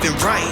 living right.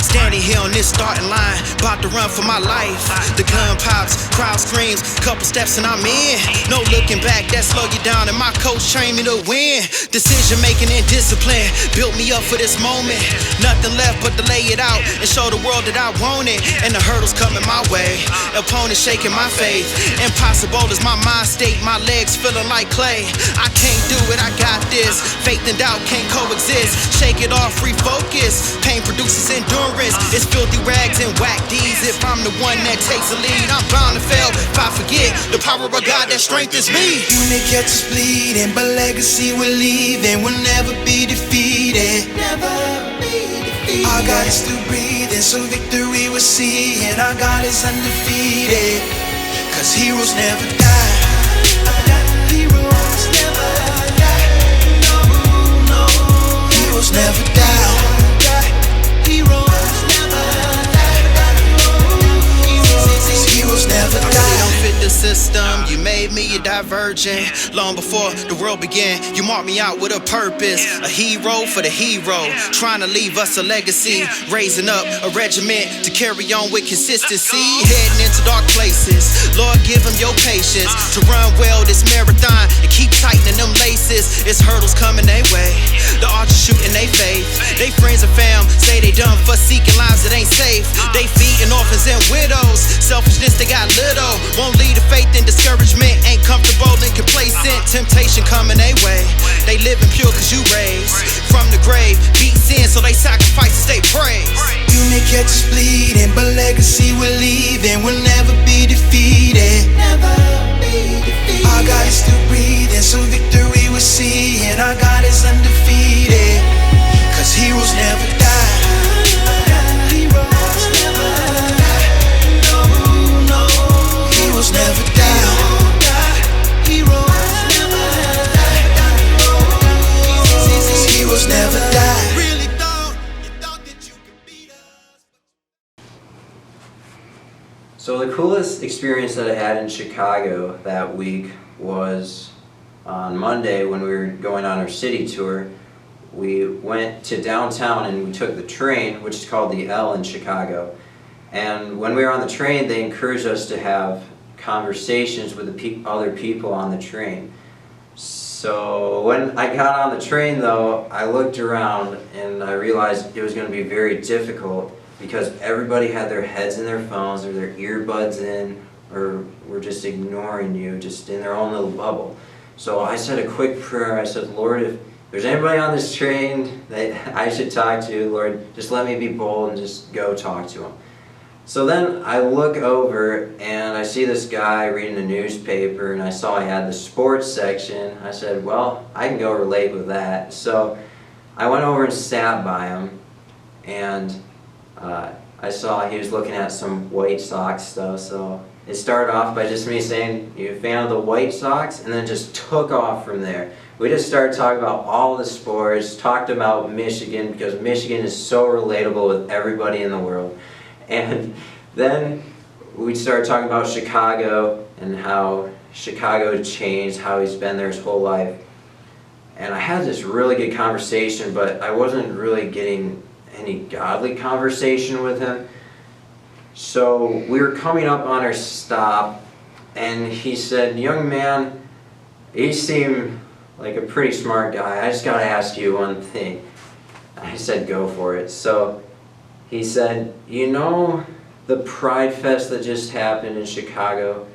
Standing here on this starting line, about to run for my life. The gun pops, crowd screams, couple steps and I'm in. No looking back, that slow you down, and my coach trained me to win. Decision making and discipline built me up for this moment. Nothing left but to lay it out and show the world that I want it. And the hurdles coming my way, opponents shaking my faith. Impossible is my mind state, my legs feeling like clay. I can't do it, I got this. Faith and doubt can't coexist. Shake it off, refocus. Pain produces endurance. It's filthy rags and whack D's. If I'm the one that takes the lead, I'm bound to fail. If I forget the power of God that strengthens me. You may catch us bleeding, but legacy will leave and will never be defeated. Never be defeated. Our God is still breathing, so victory we're seeing. Our God is undefeated, 'cause heroes never die. Heroes never die. No, no. Heroes never die. Heroes never die. Heroes never die. Don't fit the system, you made me a divergent. Long before the world began, you marked me out with a purpose. A hero for the hero, trying to leave us a legacy. Raising up a regiment to carry on with consistency. Heading into dark places, Lord give them your patience to run well this marathon and keep tightening them laces. It's hurdles coming their way, the archers shooting they faith. They friends and fam say they done for seeking lives that ain't safe. They feeding orphans and widows, selfishness they got little. Won't lead to faith and discouragement, ain't comfortable and complacent. Temptation coming their way, they living pure 'cause you raised from the grave. Beat sin so they sacrifice to stay praised. You may catch us bleeding, but legacy will leave and will never be defeated. Never be defeated. Our God is still breathing, so victory we're seeing. Our God is undefeated, 'cause heroes never die. Heroes never die. No, no. Heroes never die. Heroes never die. Heroes never die. Really thought that you could beat us. So the coolest experience that I had in Chicago that week was on Monday when we were going on our city tour. We went to downtown and we took the train, which is called the L in Chicago. And when we were on the train, they encouraged us to have conversations with the other people on the train. So when I got on the train though, I looked around and I realized it was going to be very difficult because everybody had their heads in their phones or their earbuds in, or were just ignoring you, just in their own little bubble. So I said a quick prayer. I said, Lord, if there's anybody on this train that I should talk to, Lord, just let me be bold and just go talk to them. So then I look over and I see this guy reading the newspaper, and I saw he had the sports section. I said, well, I can go relate with that. So I went over and sat by him, and I saw he was looking at some White Sox stuff. So it started off by just me saying, you a fan of the White Sox? And then just took off from there. We just started talking about all the sports, talked about Michigan, because Michigan is so relatable with everybody in the world. And then we started talking about Chicago and how Chicago had changed, how he's been there his whole life. And I had this really good conversation, but I wasn't really getting any godly conversation with him. So we were coming up on our stop, and he said, young man, you seem like a pretty smart guy. I just got to ask you one thing. I said, go for it. So he said, you know the Pride Fest that just happened in Chicago,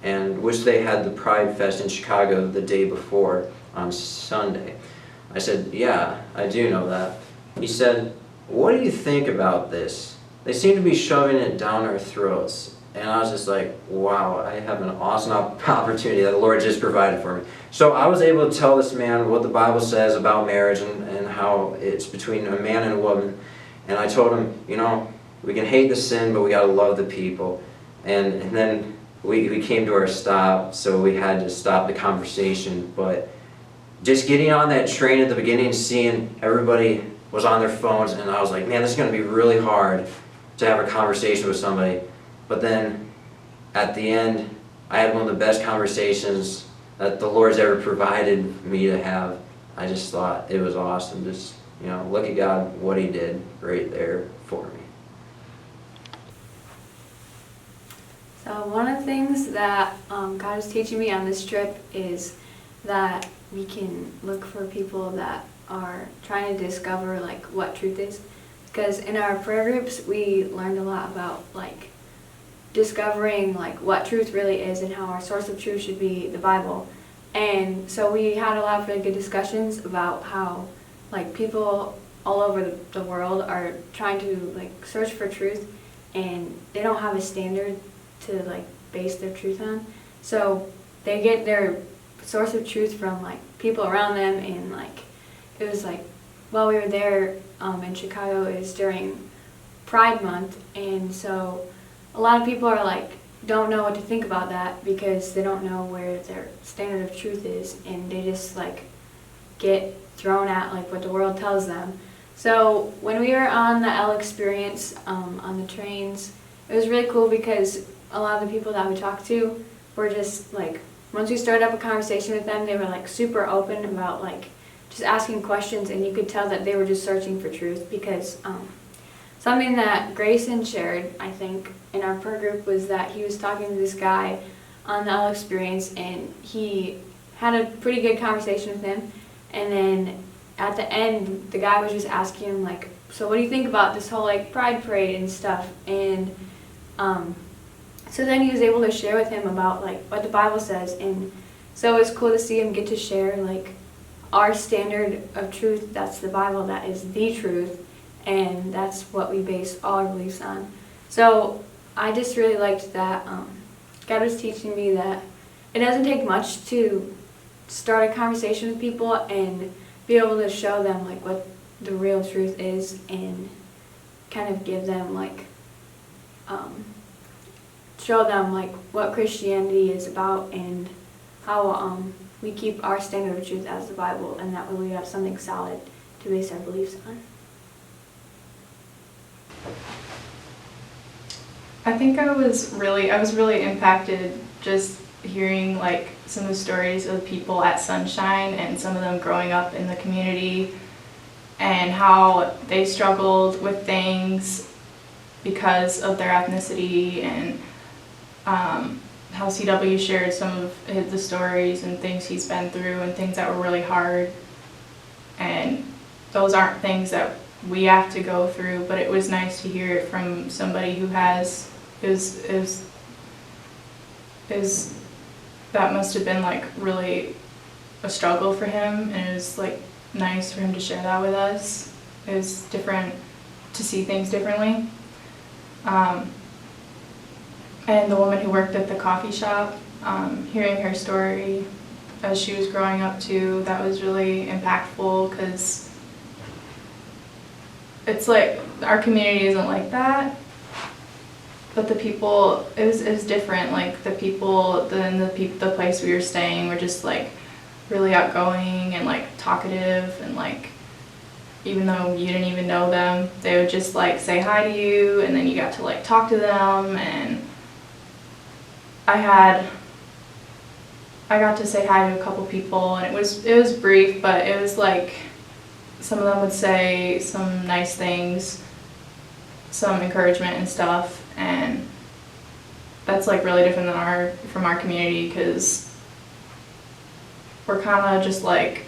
and wish they had the Pride Fest in Chicago the day before on Sunday. I said, yeah, I do know that. He said, what do you think about this? They seem to be shoving it down our throats. And I was just like, wow, I have an awesome opportunity that the Lord just provided for me. So I was able to tell this man what the Bible says about marriage and how it's between a man and a woman. And I told him, you know, we can hate the sin, but we got to love the people. And then we came to our stop, so we had to stop the conversation. But just getting on that train at the beginning, seeing everybody was on their phones, and I was like, man, this is going to be really hard to have a conversation with somebody. But then at the end, I had one of the best conversations that the Lord's ever provided me to have. I just thought it was awesome. Just look at God, what He did right there for me. So one of the things that God is teaching me on this trip is that we can look for people that are trying to discover like what truth is. Because in our prayer groups, we learned a lot about like discovering like what truth really is and how our source of truth should be the Bible. And so we had a lot of really good discussions about how like people all over the world are trying to like search for truth, and they don't have a standard to like base their truth on. So they get their source of truth from like people around them, and like it was like while we were there in Chicago, it was during Pride Month, and so a lot of people are like don't know what to think about that because they don't know where their standard of truth is, and they just like get thrown at like what the world tells them. So when we were on the L experience on the trains, it was really cool because a lot of the people that we talked to were just like, once we started up a conversation with them, they were like super open about like just asking questions, and you could tell that they were just searching for truth. Because something that Grayson shared, I think, in our prayer group was that he was talking to this guy on the L experience, and he had a pretty good conversation with him, and then at the end the guy was just asking him like, so what do you think about this whole like pride parade and stuff? And so then he was able to share with him about like what the Bible says, and so it was cool to see him get to share like our standard of truth. That's the Bible, that is the truth, and that's what we base all our beliefs on. So I just really liked that God was teaching me that it doesn't take much to start a conversation with people and be able to show them like what the real truth is, and kind of give them like show them like what Christianity is about, and how we keep our standard of truth as the Bible, and that way we have something solid to base our beliefs on. I think I was really impacted just hearing like some of the stories of people at Sunshine, and some of them growing up in the community, and how they struggled with things because of their ethnicity, and how CW shared some of the stories and things he's been through, and things that were really hard. And those aren't things that we have to go through, but it was nice to hear it from somebody who has. That must have been like really a struggle for him, and it was like nice for him to share that with us. It was different to see things differently. And the woman who worked at the coffee shop, hearing her story as she was growing up too, that was really impactful, because it's like our community isn't like that, but the people, it was different. Like the people, the place we were staying were just like really outgoing and like talkative, and like even though you didn't even know them, they would just like say hi to you, and then you got to like talk to them. And I got to say hi to a couple people, and it was brief, but it was like some of them would say some nice things, some encouragement and stuff, and that's like really different than from our community, because we're kind of just like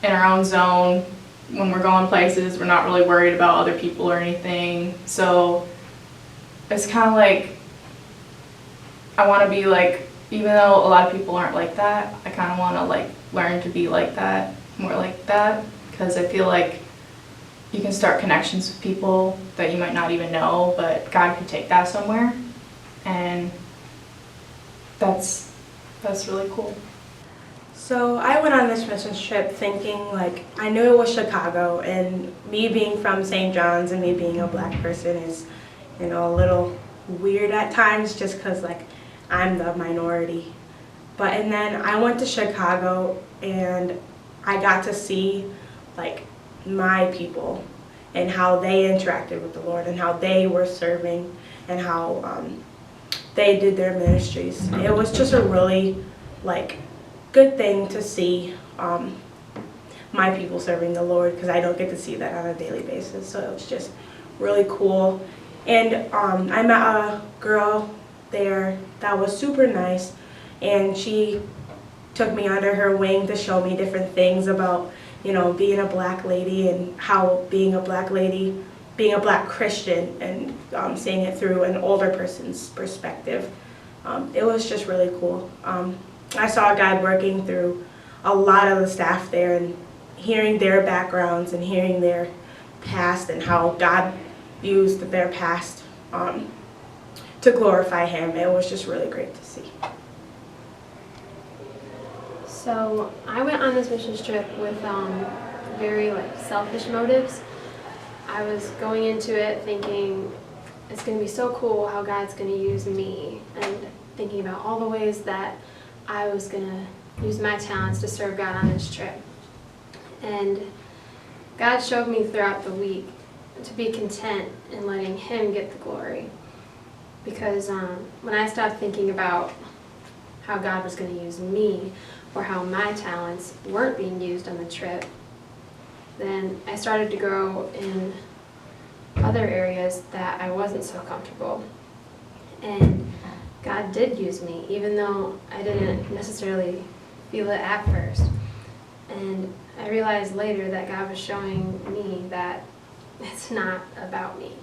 in our own zone. When we're going places, we're not really worried about other people or anything. So it's kind of like I want to be like, even though a lot of people aren't like that, I kind of want to like learn to be like that, more like that, because I feel like you can start connections with people that you might not even know, but God could take that somewhere, and that's really cool. So I went on this mission trip thinking, like, I knew it was Chicago, and me being from St. John's and me being a black person is, a little weird at times, just because like I'm the minority. And then I went to Chicago, and I got to see like my people and how they interacted with the Lord, and how they were serving, and how they did their ministries. It was just a really like good thing to see my people serving the Lord, because I don't get to see that on a daily basis. So it was just really cool. And I met a girl there that was super nice, and she took me under her wing to show me different things about, you know, being a black lady and how being a black lady, being a black Christian, and seeing it through an older person's perspective. It was just really cool. I saw God working through a lot of the staff there, and hearing their backgrounds and hearing their past and how God used their past to glorify Him. It was just really great to see. So I went on this mission trip with very selfish motives. I was going into it thinking it's going to be so cool how God's going to use me, and thinking about all the ways that I was going to use my talents to serve God on this trip. And God showed me throughout the week to be content in letting Him get the glory. Because when I stopped thinking about how God was going to use me, or how my talents weren't being used on the trip, then I started to grow in other areas that I wasn't so comfortable. And God did use me, even though I didn't necessarily feel it at first. And I realized later that God was showing me that it's not about me.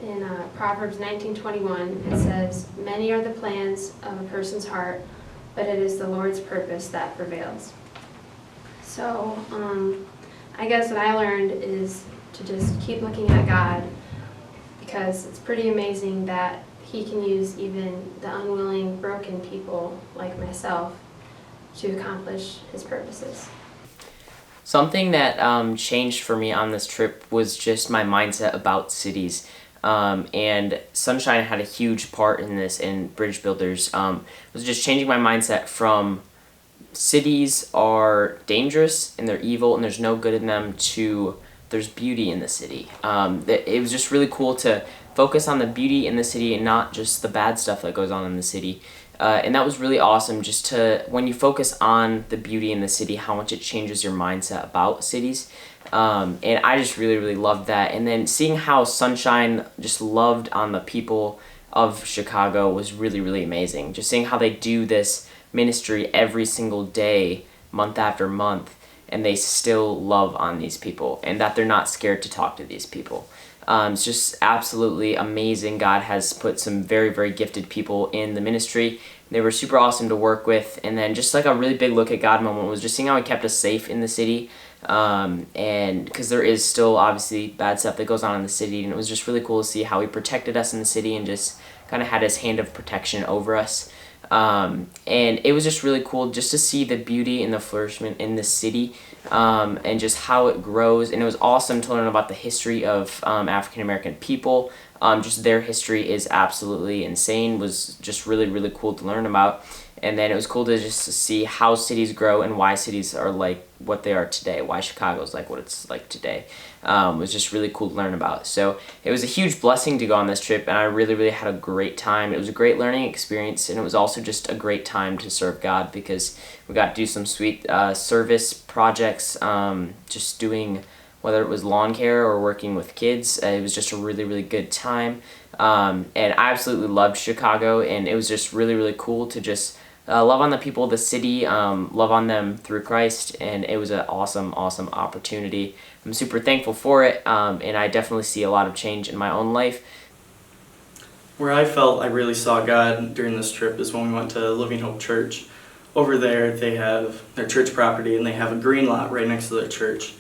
In Proverbs 19:21, it says, "Many are the plans of a person's heart, but it is the Lord's purpose that prevails." So I guess what I learned is to just keep looking at God, because it's pretty amazing that He can use even the unwilling, broken people like myself to accomplish His purposes. Something that changed for me on this trip was just my mindset about cities. And Sunshine had a huge part in this, in Bridgebuilders. Was just changing my mindset from cities are dangerous and they're evil and there's no good in them to there's beauty in the city. It was just really cool to focus on the beauty in the city and not just the bad stuff that goes on in the city. And that was really awesome, just to, when you focus on the beauty in the city, how much it changes your mindset about cities. And I just really, really loved that. And then seeing how Sunshine just loved on the people of Chicago was really, really amazing. Just seeing how they do this ministry every single day, month after month, and they still love on these people, and that they're not scared to talk to these people. It's just absolutely amazing. God has put some very, very gifted people in the ministry. They were super awesome to work with. And then just like a really big look at God moment was just seeing how He kept us safe in the city. And because there is still obviously bad stuff that goes on in the city, and it was just really cool to see how He protected us in the city and just kind of had His hand of protection over us. And it was just really cool just to see the beauty and the flourishment in the city, and just how it grows. And it was awesome to learn about the history of African American people. Just their history is absolutely insane. Was just really, really cool to learn about. And then it was cool to just see how cities grow and why cities are like what they are today, why Chicago's like what it's like today. It was just really cool to learn about. So it was a huge blessing to go on this trip, and I really, really had a great time. It was a great learning experience, and it was also just a great time to serve God, because we got to do some sweet service projects, just doing, whether it was lawn care or working with kids. It was just a really, really good time. And I absolutely loved Chicago, and it was just really, really cool to just love on the people of the city, love on them through Christ, and it was an awesome, awesome opportunity. I'm super thankful for it, and I definitely see a lot of change in my own life. Where I felt I really saw God during this trip is when we went to Living Hope Church. Over there, they have their church property, and they have a green lot right next to their church.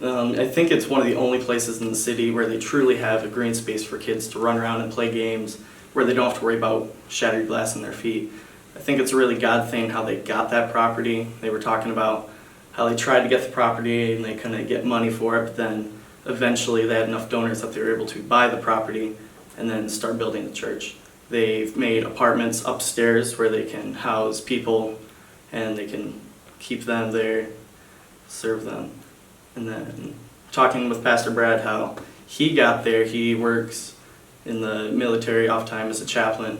I think it's one of the only places in the city where they truly have a green space for kids to run around and play games, where they don't have to worry about shattered glass in their feet. I think it's a really God thing how they got that property. They were talking about how they tried to get the property and they couldn't get money for it, but then eventually they had enough donors that they were able to buy the property and then start building the church. They've made apartments upstairs where they can house people and they can keep them there, serve them. And then talking with Pastor Brad, how he got there, he works in the military off time as a chaplain,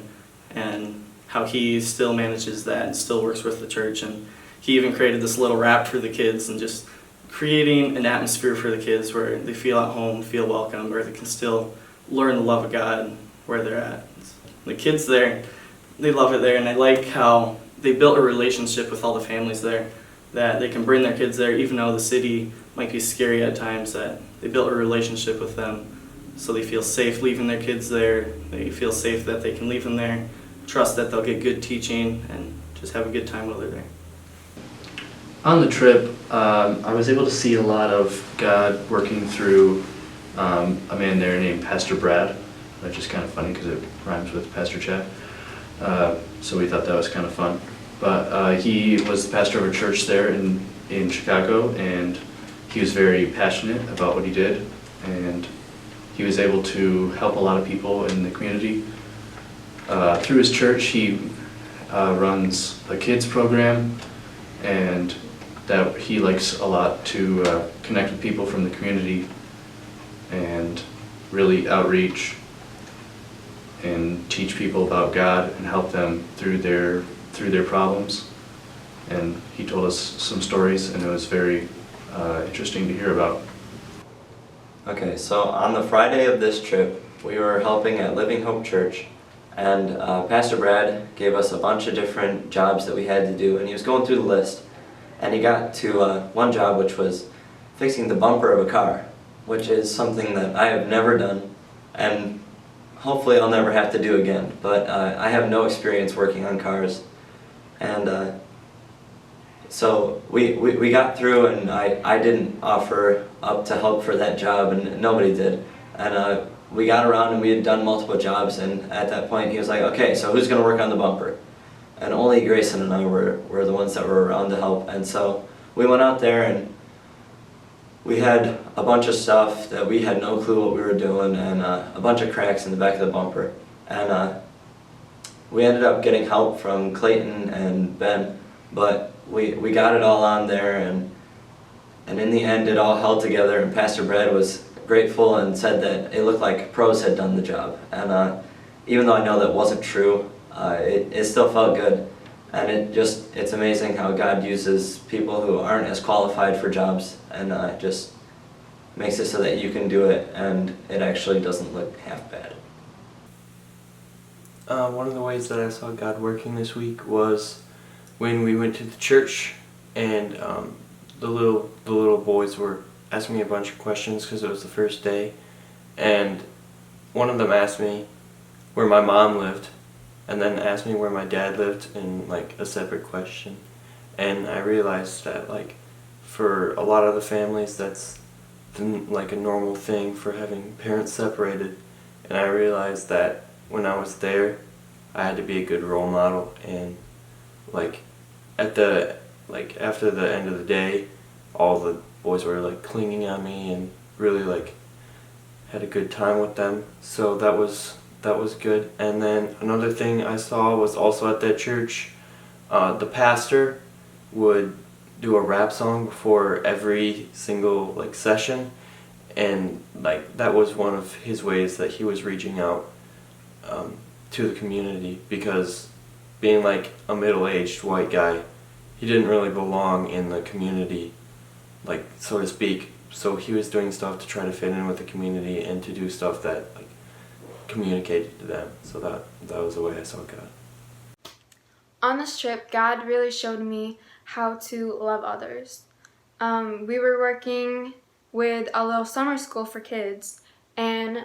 and how he still manages that and still works with the church. And he even created this little rap for the kids and just creating an atmosphere for the kids where they feel at home, feel welcome, where they can still learn the love of God where they're at. The kids there, they love it there, and I like how they built a relationship with all the families there, that they can bring their kids there even though the city might be scary at times, that they built a relationship with them so they feel safe leaving their kids there. They feel safe that they can leave them there, trust that they'll get good teaching, and just have a good time while they're there. On the trip, I was able to see a lot of God working through a man there named Pastor Brad, which is kind of funny because it rhymes with Pastor Chad. So we thought that was kind of fun. But he was the pastor of a church there in Chicago, and he was very passionate about what he did, and he was able to help a lot of people in the community. Through his church, he runs a kids program, and that he likes a lot to connect with people from the community and really outreach and teach people about God and help them through their problems. And he told us some stories, and it was very interesting to hear about. Okay, so on the Friday of this trip, we were helping at Living Hope Church, and Pastor Brad gave us a bunch of different jobs that we had to do, and he was going through the list, and he got to one job which was fixing the bumper of a car, which is something that I have never done, and hopefully I'll never have to do again, but I have no experience working on cars, and so we got through, and I didn't offer up to help for that job, and nobody did, and we got around and we had done multiple jobs, and at that point he was like, okay, so who's going to work on the bumper? And only Grayson and I were the ones that were around to help, and so we went out there and we had a bunch of stuff that we had no clue what we were doing, and a bunch of cracks in the back of the bumper, and we ended up getting help from Clayton and Ben, but we got it all on there, and in the end it all held together, and Pastor Brad was grateful and said that it looked like pros had done the job, and even though I know that wasn't true, it still felt good, and it's amazing how God uses people who aren't as qualified for jobs, and just makes it so that you can do it and it actually doesn't look half bad. One of the ways that I saw God working this week was when we went to the church, and the little boys were asking me a bunch of questions because it was the first day, and one of them asked me where my mom lived, and then asked me where my dad lived in like a separate question, and I realized that like for a lot of the families that's like a normal thing for having parents separated, and I realized that when I was there I had to be a good role model, and like after the end of the day all the boys were like clinging on me and really like had a good time with them, so that was good. And then another thing I saw was also at that church, the pastor would do a rap song before every single like session, and like that was one of his ways that he was reaching out to the community, because being like a middle-aged white guy, he didn't really belong in the community, like so to speak, so he was doing stuff to try to fit in with the community and to do stuff that like communicated to them, so that was the way I saw God. On this trip, God really showed me how to love others. We were working with a little summer school for kids, and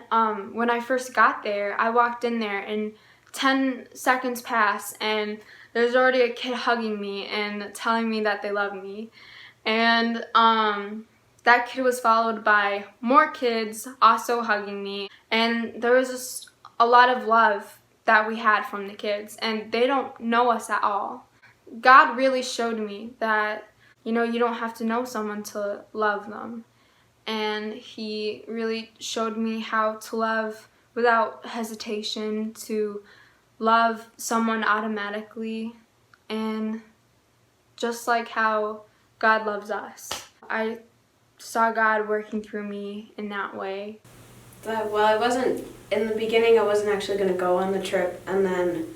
when I first got there, I walked in there and 10 seconds passed and there's already a kid hugging me and telling me that they love me. And that kid was followed by more kids also hugging me, and there was just a lot of love that we had from the kids, and they don't know us at all. God really showed me that, you don't have to know someone to love them, and he really showed me how to love without hesitation, to love someone automatically, and just like how God loves us. I saw God working through me in that way. Well, in the beginning I wasn't actually going to go on the trip, and then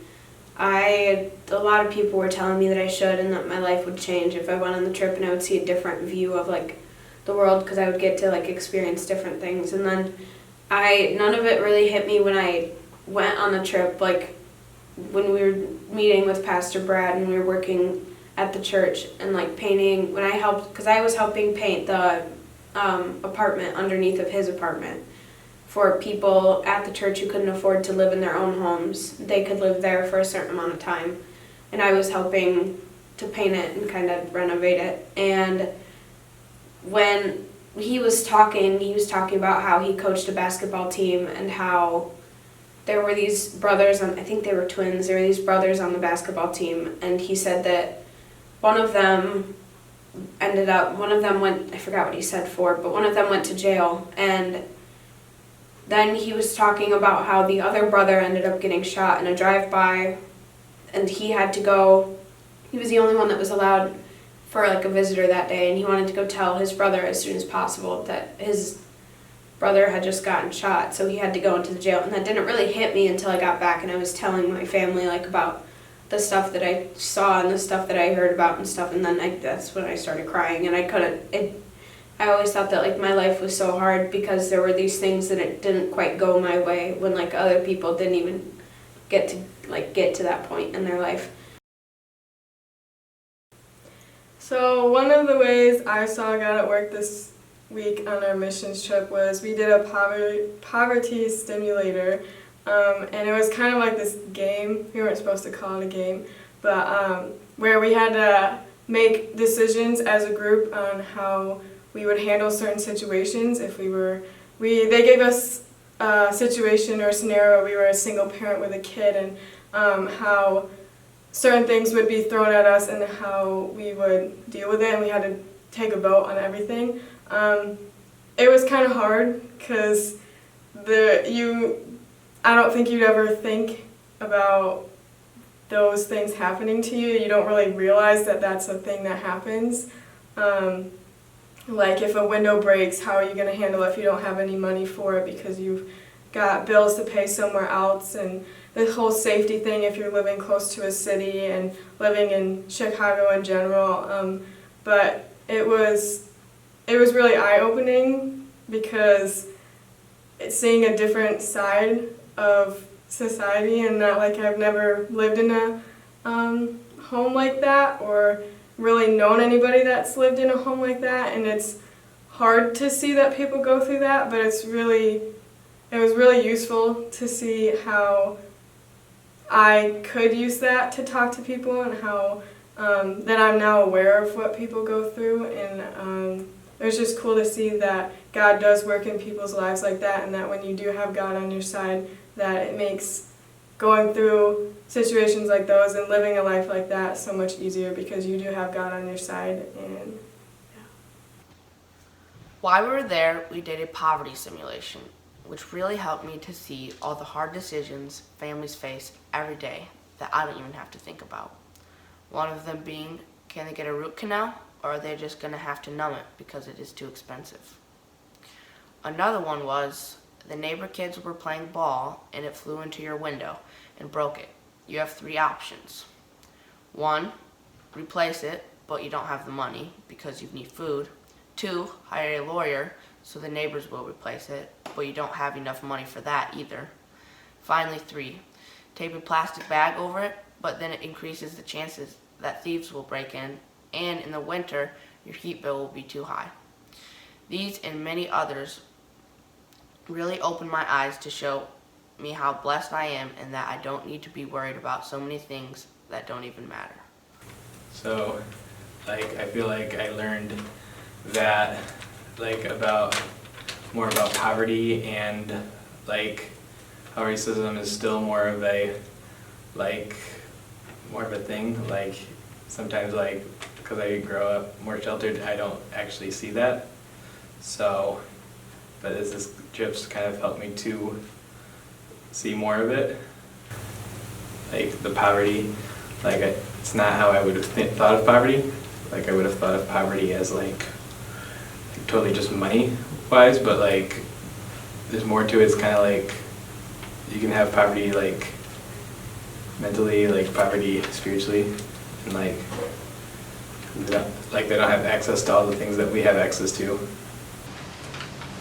A lot of people were telling me that I should and that my life would change if I went on the trip, and I would see a different view of like the world because I would get to like experience different things. And then none of it really hit me when I went on the trip, like when we were meeting with Pastor Brad and we were working at the church and like painting, when I helped, because I was helping paint the apartment underneath of his apartment for people at the church who couldn't afford to live in their own homes. They could live there for a certain amount of time, and I was helping to paint it and kind of renovate it. And when he was talking about how he coached a basketball team and how there were these brothers, I think they were twins, there were these brothers on the basketball team, and he said that one of them went, I forgot what he said for, but one of them went to jail, and then he was talking about how the other brother ended up getting shot in a drive-by, and he had to go, he was the only one that was allowed for like a visitor that day, and he wanted to go tell his brother as soon as possible that his brother had just gotten shot, so he had to go into the jail. And that didn't really hit me until I got back and I was telling my family like about the stuff that I saw and the stuff that I heard about and stuff, and then that's when I started crying, and I always thought that like my life was so hard because there were these things that it didn't quite go my way when like other people didn't even get to that point in their life. So one of the ways I saw God at work this week on our missions trip was we did a poverty stimulator, and it was kind of like this game. We weren't supposed to call it a game, but where we had to make decisions as a group on how we would handle certain situations. If they gave us a situation or a scenario where we were a single parent with a kid, and how certain things would be thrown at us and how we would deal with it, and we had to take a vote on everything. It was kind of hard because I don't think you'd ever think about those things happening to you. You don't really realize that that's a thing that happens. Like if a window breaks, how are you going to handle it if you don't have any money for it because you've got bills to pay somewhere else, and the whole safety thing if you're living close to a city and living in Chicago in general. But it was really eye-opening because it's seeing a different side of society, and that like I've never lived in a home like that or really known anybody that's lived in a home like that, and it's hard to see that people go through that, but it was really useful to see how I could use that to talk to people, and how that I'm now aware of what people go through, and it was just cool to see that God does work in people's lives like that, and that when you do have God on your side, that it makes going through situations like those and living a life like that so much easier because you do have God on your side. And while we were there, we did a poverty simulation, which really helped me to see all the hard decisions families face every day that I don't even have to think about. One of them being, can they get a root canal, or are they just going to have to numb it because it is too expensive? Another one was, the neighbor kids were playing ball and it flew into your window and broke it. You have 3 options. 1, replace it, but you don't have the money because you need food. 2, hire a lawyer so the neighbors will replace it, but you don't have enough money for that either. Finally, 3, tape a plastic bag over it, but then it increases the chances that thieves will break in, and in the winter, your heat bill will be too high. These and many others really opened my eyes to show me how blessed I am and that I don't need to be worried about so many things that don't even matter. So, I feel like I learned that, more about poverty, and, how racism is still more of a thing. Sometimes, because I grow up more sheltered, I don't actually see that. So, but this trip's kind of helped me to see more of it. The poverty, it's not how I would have thought of poverty. I would have thought of poverty as totally just money-wise, but there's more to it. It's kind of you can have poverty mentally, like poverty spiritually, and like they don't have access to all the things that we have access to.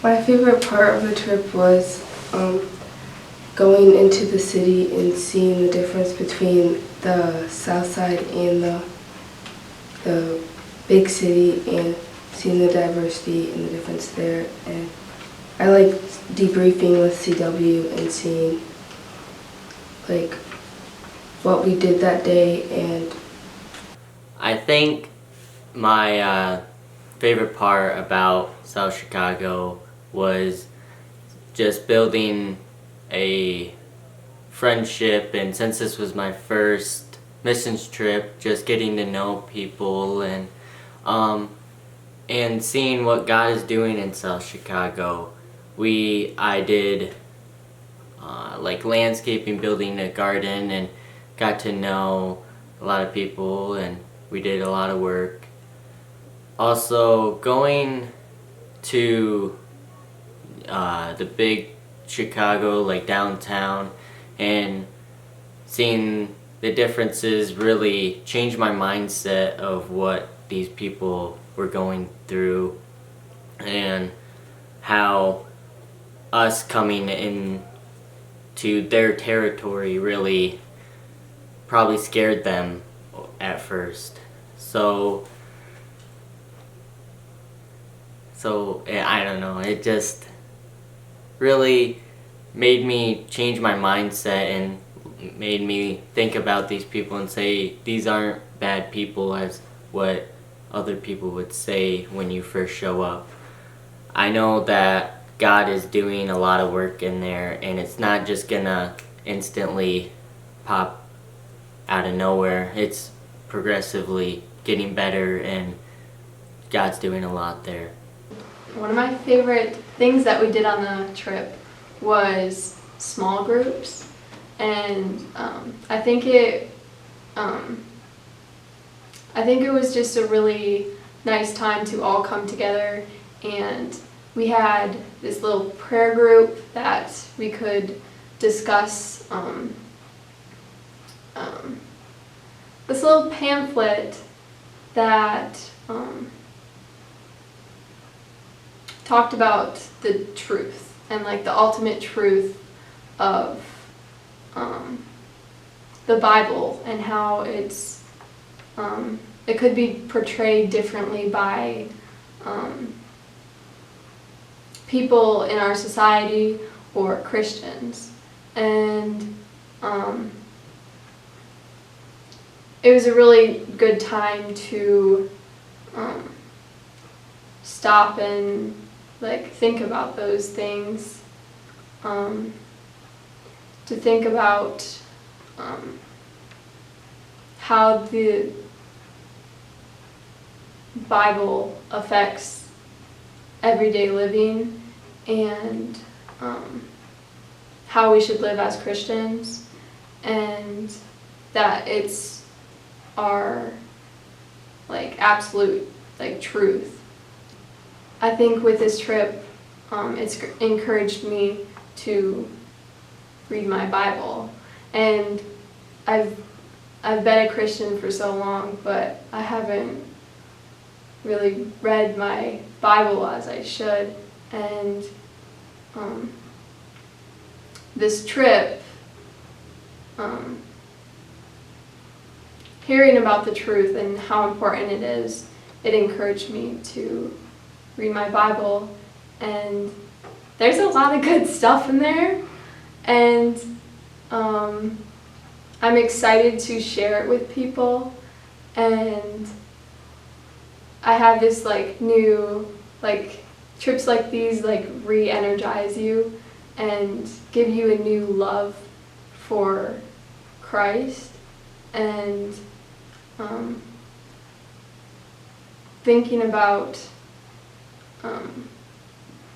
My favorite part of the trip was going into the city and seeing the difference between the south side and the big city, and seeing the diversity and the difference there. And I like debriefing with CW and seeing like what we did that day. And I think my favorite part about South Chicago was just building a friendship, and since this was my first missions trip, just getting to know people and seeing what God is doing in South Chicago. I did like landscaping, building a garden, and got to know a lot of people, and we did a lot of work. Also, going to the big Chicago, like downtown, and seeing the differences really changed my mindset of what these people were going through, and how us coming in to their territory really probably scared them at first. So I don't know, it just really made me change my mindset and made me think about these people and say these aren't bad people as what other people would say when you first show up. I know that God is doing a lot of work in there, and it's not just gonna instantly pop out of nowhere. It's progressively getting better, and God's doing a lot there. One of my favorite things that we did on the trip was small groups, and I think it was just a really nice time to all come together, and we had this little prayer group that we could discuss this little pamphlet that talked about the truth and like the ultimate truth of the Bible, and how it could be portrayed differently by people in our society or Christians. And it was a really good time to stop and like think about those things, to think about how the Bible affects everyday living, and how we should live as Christians, and that it's our like absolute like truth. I think with this trip, it's encouraged me to read my Bible, and I've been a Christian for so long, but I haven't really read my Bible as I should. And this trip, hearing about the truth and how important it is, it encouraged me to read my Bible, and there's a lot of good stuff in there, and I'm excited to share it with people. And I have this like new, like trips like these like re-energize you and give you a new love for Christ, and thinking about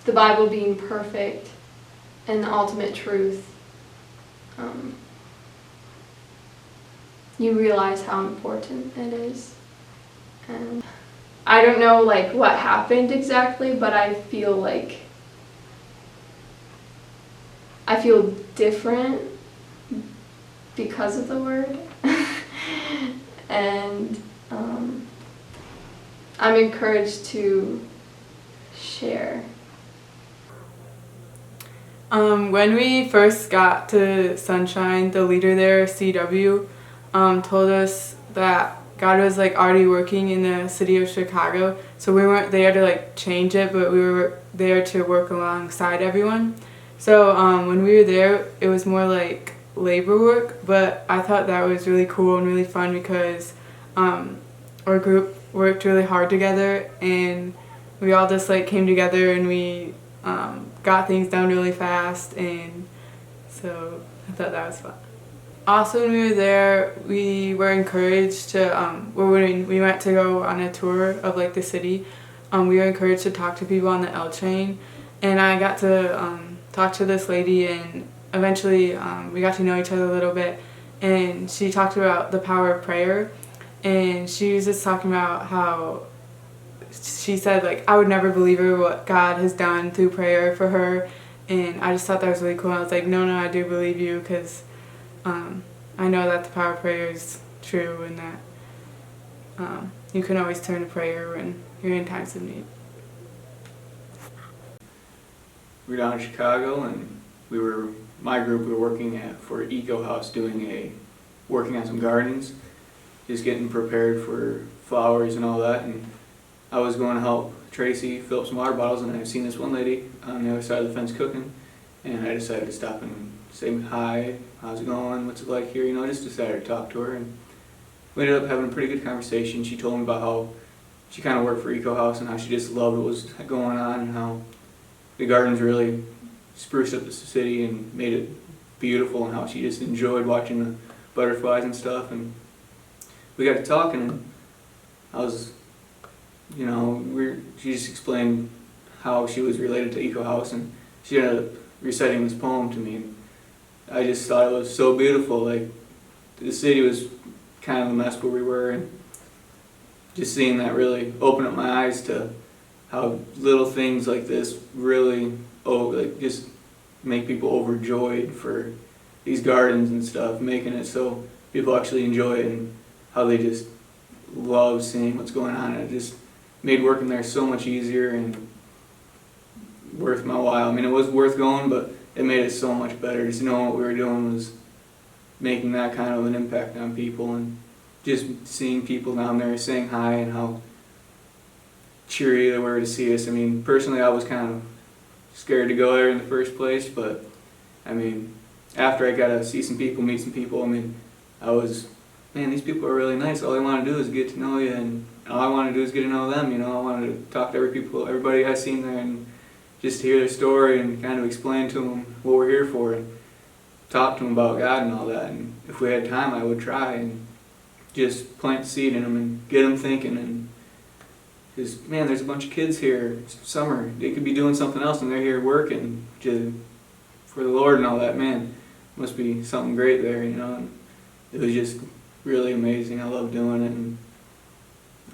the Bible being perfect and the ultimate truth, you realize how important it is. And I don't know like what happened exactly, but I feel different because of the word. And I'm encouraged to share. When we first got to Sunshine, the leader there, CW, told us that God was like already working in the city of Chicago, so we weren't there to like change it, but we were there to work alongside everyone. So when we were there, it was more like labor work, but I thought that was really cool and really fun because our group worked really hard together, and we all just like came together and we got things done really fast, and so I thought that was fun. Also, when we were there, we were encouraged to, when we went to go on a tour of like the city, we were encouraged to talk to people on the L train, and I got to talk to this lady, and eventually we got to know each other a little bit, and she talked about the power of prayer, and she was just talking about how she said like I would never believe her what God has done through prayer for her, and I just thought that was really cool. I was like, no, I do believe you, because I know that the power of prayer is true, and that you can always turn to prayer when you're in times of need. We're down in Chicago, and my group, we were working for Eco House, working on some gardens, just getting prepared for flowers and all that. And I was going to help Tracy fill up some water bottles, and I seen this one lady on the other side of the fence cooking, and I decided to stop and say hi, how's it going, what's it like here, just decided to talk to her, and we ended up having a pretty good conversation. She told me about how she kind of worked for Eco House and how she just loved what was going on, and how the gardens really spruced up the city and made it beautiful, and how she just enjoyed watching the butterflies and stuff. And we got to talking, and I was, she just explained how she was related to Eco House, and she ended up reciting this poem to me. And I just thought it was so beautiful. Like, the city was kind of a mess where we were, and just seeing that really opened up my eyes to how little things like this really, just make people overjoyed for these gardens and stuff, making it so people actually enjoy it, and how they just love seeing what's going on. And it just made working there so much easier and worth my while. I mean, it was worth going, but it made it so much better. Just knowing what we were doing was making that kind of an impact on people, and just seeing people down there saying hi and how cheery they were to see us. I mean, personally, I was kind of scared to go there in the first place, but I mean, after I got to see some people, meet some people, I mean, I was, man, these people are really nice. All I want to do is get to know you, and all I want to do is get to know them. I wanted to talk to everybody I seen there, and just hear their story and kind of explain to them what we're here for, and talk to them about God and all that. And if we had time, I would try and just plant the seed in them and get them thinking. And because, man, there's a bunch of kids here. It's summer. They could be doing something else, and they're here working for the Lord and all that. Man, must be something great there, And it was just really amazing. I loved doing it, and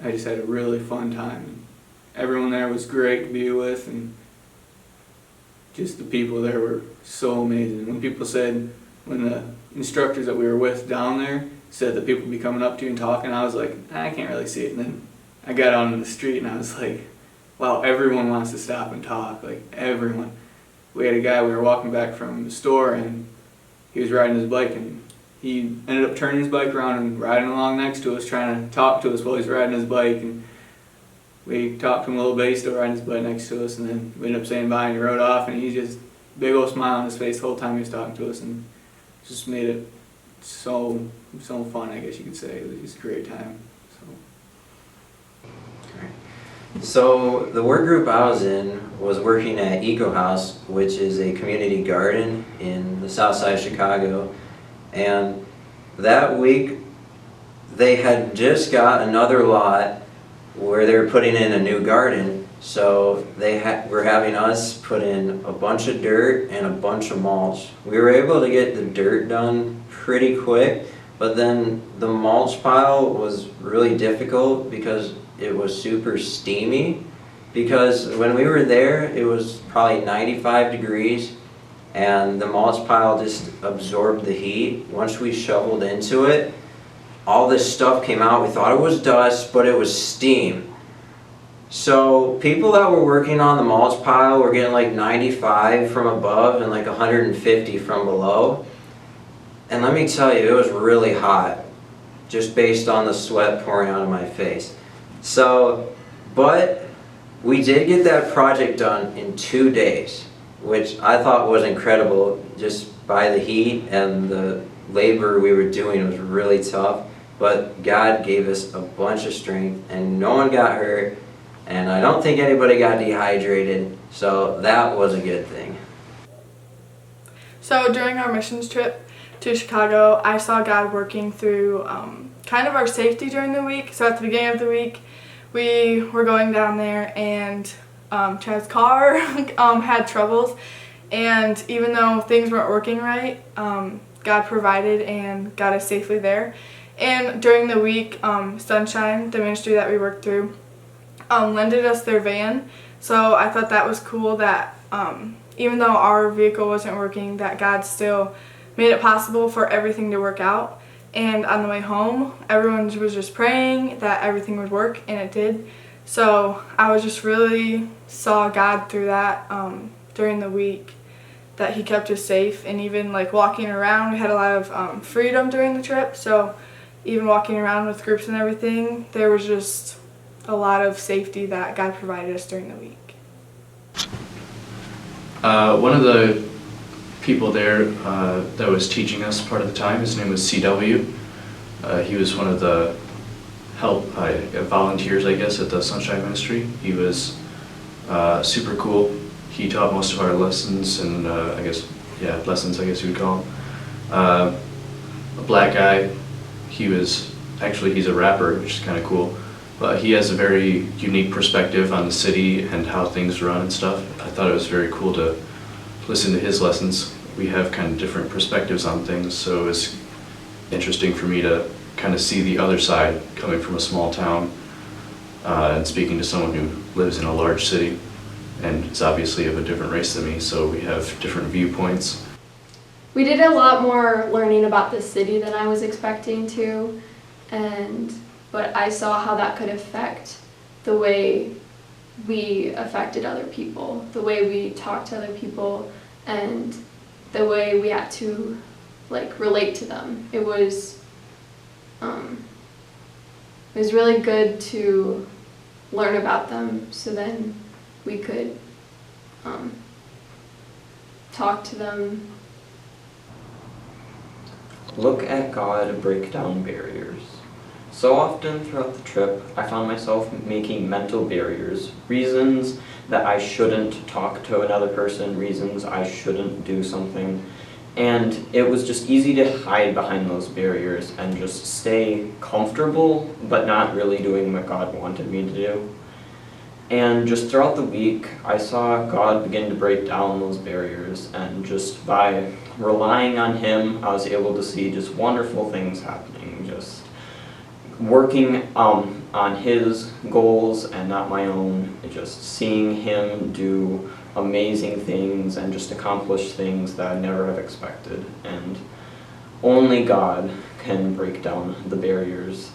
I just had a really fun time. And everyone there was great to be with, and just the people there were so amazing. When the instructors that we were with down there said that people would be coming up to you and talking, I was like, I can't really see it. And then I got out on the street, and I was like, wow, everyone wants to stop and talk, like everyone. We had a guy, we were walking back from the store, and he was riding his bike, and he ended up turning his bike around and riding along next to us, trying to talk to us while he's riding his bike. And we talked to him a little bit. He's still riding his bike next to us, and then we ended up saying bye, and he rode off, and he just, big old smile on his face the whole time he was talking to us, and just made it so fun, I guess you could say. It was just a great time. So the work group I was in was working at Eco House, which is a community garden in the south side of Chicago. And that week they had just got another lot where they were putting in a new garden. So they were having us put in a bunch of dirt and a bunch of mulch. We were able to get the dirt done pretty quick, but then the mulch pile was really difficult because it was super steamy. Because when we were there, it was probably 95 degrees, and the mulch pile just absorbed the heat. Once we shoveled into it, all this stuff came out. We thought it was dust, but it was steam. So people that were working on the mulch pile were getting like 95 from above and like 150 from below. And let me tell you, it was really hot, just based on the sweat pouring out of my face. So, but we did get that project done in 2 days, which I thought was incredible, just by the heat and the labor we were doing was really tough. But God gave us a bunch of strength and no one got hurt, and I don't think anybody got dehydrated, so that was a good thing. So during our missions trip to Chicago, I saw God working through kind of our safety during the week. So at the beginning of the week, we were going down there and Chad's car had troubles, and even though things weren't working right, God provided and got us safely there. And during the week, Sunshine, the ministry that we worked through, lended us their van. So I thought that was cool that even though our vehicle wasn't working, that God still made it possible for everything to work out. And on the way home, everyone was just praying that everything would work, and it did. So I was just really saw God through that during the week, that he kept us safe. And even like walking around, we had a lot of freedom during the trip. So even walking around with groups and everything, there was just a lot of safety that God provided us during the week. One of the people there that was teaching us part of the time, his name was CW. He was one of the volunteers, I guess, at the Sunshine Ministry. He was super cool. He taught most of our lessons and lessons, I guess you would call them. A black guy. He's a rapper, which is kind of cool. But he has a very unique perspective on the city and how things run and stuff. I thought it was very cool to listen to his lessons. We have kind of different perspectives on things, so it's interesting for me to kind of see the other side coming from a small town and speaking to someone who lives in a large city and is obviously of a different race than me, so we have different viewpoints. We did a lot more learning about the city than I was expecting to, but I saw how that could affect the way we affected other people, the way we talked to other people, and the way we had to relate to them. It was really good to learn about them, so then we could talk to them. Look at God break down barriers. So often throughout the trip, I found myself making mental barriers, reasons that I shouldn't talk to another person, reasons I shouldn't do something. And it was just easy to hide behind those barriers and just stay comfortable, but not really doing what God wanted me to do. And just throughout the week, I saw God begin to break down those barriers, and just by relying on Him, I was able to see just wonderful things happening, just working on His goals and not my own, just seeing Him do amazing things and just accomplish things that I never have expected. And only God can break down the barriers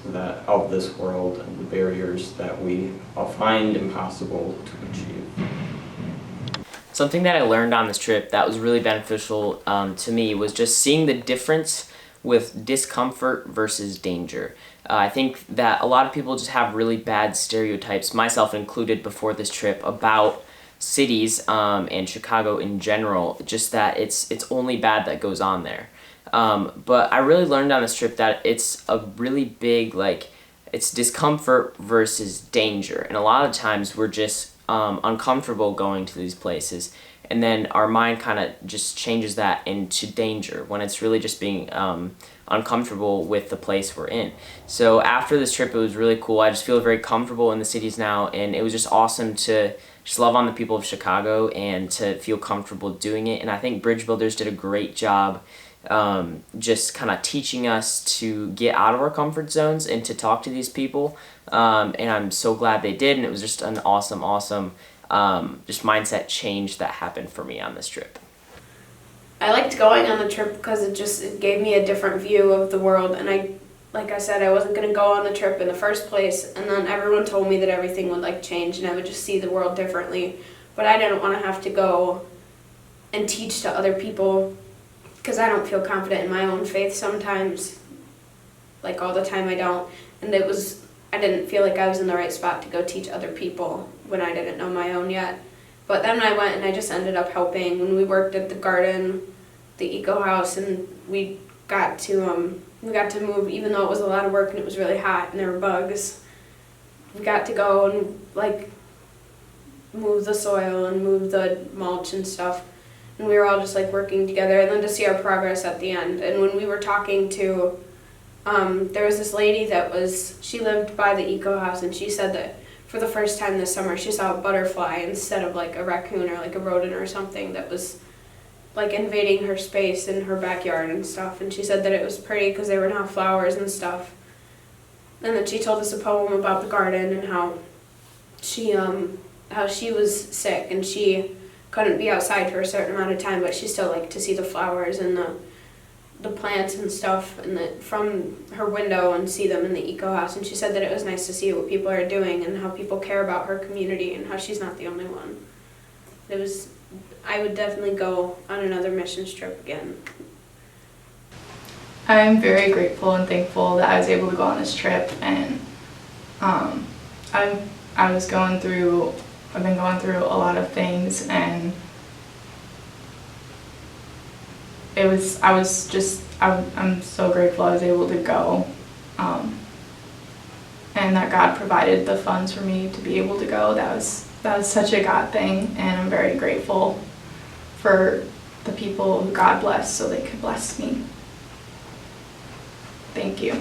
of this world and the barriers that we find impossible to achieve. Something that I learned on this trip that was really beneficial to me was just seeing the difference with discomfort versus danger. I think that a lot of people just have really bad stereotypes, myself included, before this trip about cities and Chicago in general, just that it's only bad that goes on there. But I really learned on this trip that it's a really big, it's discomfort versus danger. And a lot of times we're just uncomfortable going to these places, and then our mind kind of just changes that into danger when it's really just being uncomfortable with the place we're in. So after this trip, it was really cool. I just feel very comfortable in the cities now, and it was just awesome to just love on the people of Chicago and to feel comfortable doing it. And I think Bridgebuilders did a great job just kind of teaching us to get out of our comfort zones and to talk to these people. And I'm so glad they did, and it was just an awesome just mindset change that happened for me on this trip. I liked going on the trip because it gave me a different view of the world, and like I said, I wasn't going to go on the trip in the first place, and then everyone told me that everything would like change and I would just see the world differently. But I didn't want to have to go and teach to other people because I don't feel confident in my own faith sometimes. Like all the time I don't. And I didn't feel like I was in the right spot to go teach other people when I didn't know my own yet. But then I went and I just ended up helping when we worked at the garden, the eco house, and we got to move, even though it was a lot of work and it was really hot and there were bugs. We got to go and like move the soil and move the mulch and stuff. And we were all just like working together, and then to see our progress at the end. And when we were talking to, there was this lady she lived by the eco house, and she said that for the first time this summer she saw a butterfly instead of like a raccoon or like a rodent or something that was like invading her space in her backyard and stuff. And she said that it was pretty because there were now flowers and stuff. And then she told us a poem about the garden and how she was sick and she couldn't be outside for a certain amount of time, but she still liked to see the flowers and the plants and stuff from her window and see them in the eco house. And she said that it was nice to see what people are doing and how people care about her community and how she's not the only one. I would definitely go on another missions trip again. I'm very grateful and thankful that I was able to go on this trip, and I've been going through a lot of things, and I'm so grateful I was able to go, and that God provided the funds for me to be able to go. That was such a God thing, and I'm very grateful for the people who God blessed so they could bless me. Thank you.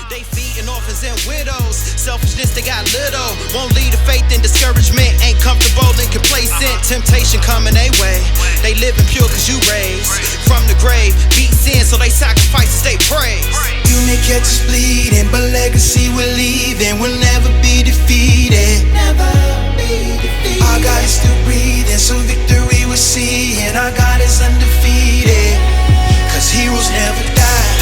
They feeding orphans and widows. Selfishness, they got little. Won't lead to faith and discouragement. Ain't comfortable and complacent. Temptation coming their way. They living pure cause you raised from the grave. Beat sin so they sacrifice as they praise. You may catch us bleeding, but legacy we're leaving will never be defeated. Never be defeated. Our God is still breathing, so victory we're seeing. Our God is undefeated, cause heroes never die.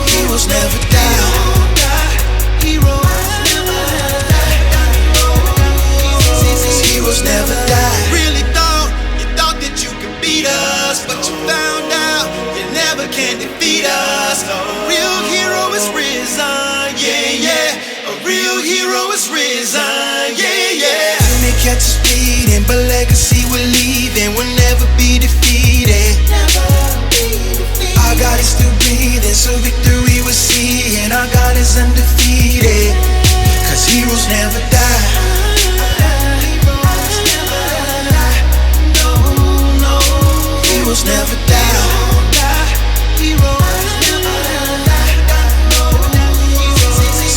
Heroes never die. Heroes never die. Really you thought that you could beat us, but you found out you never can defeat us. A real hero is risen, yeah, yeah. A real hero is risen, yeah, yeah. You may catch us bleeding, but legacy we're leaving will never be defeated. Never be defeated. Our God is still breathing, so victory we're seeing. Our God is undefeated, cause heroes never die. Heroes never die. No, no. Heroes never die. Heroes never die. No.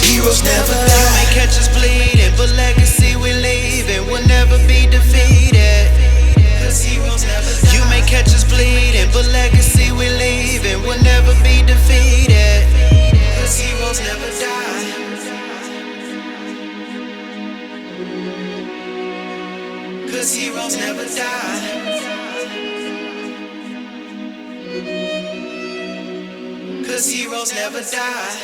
Heroes never die. You may catch us bleeding, but legacy we leaving will never be defeated. Cause heroes never die. You may catch us bleeding, but legacy we leaving will never be defeated. Cause heroes never die. Cause heroes never die. Cause heroes never die.